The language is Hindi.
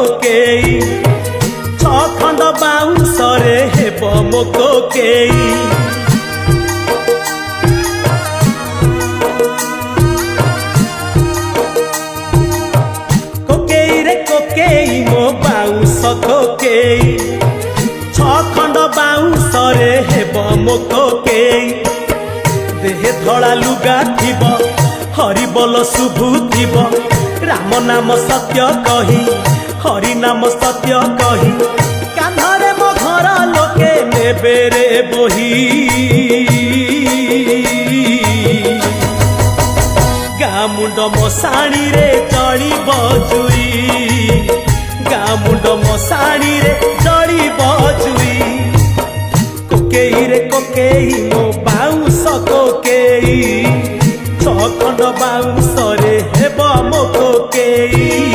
कोकेई छ खंड बाउंसरे हेब मो कोकेई कोकेई रे कोकेई मो बाउंस कोकेई छ खंड बाउंसरे हेब मो कोकेई देहे धड़ा लुगा थिब हरि बोल शुभु थिब राम नाम सत्य कही हरि नाम सत्य कही कान्हरे मो घर लोके नेबे रे बोही गाँ मुंड मशाणी रे जड़ी बजुई गाँ मुंड मशाणी रे जड़ी बजुई कोकेई रे कोकेई मो बाउंस कोकेई छ खंड बाउंस रे हेब मो कोकेई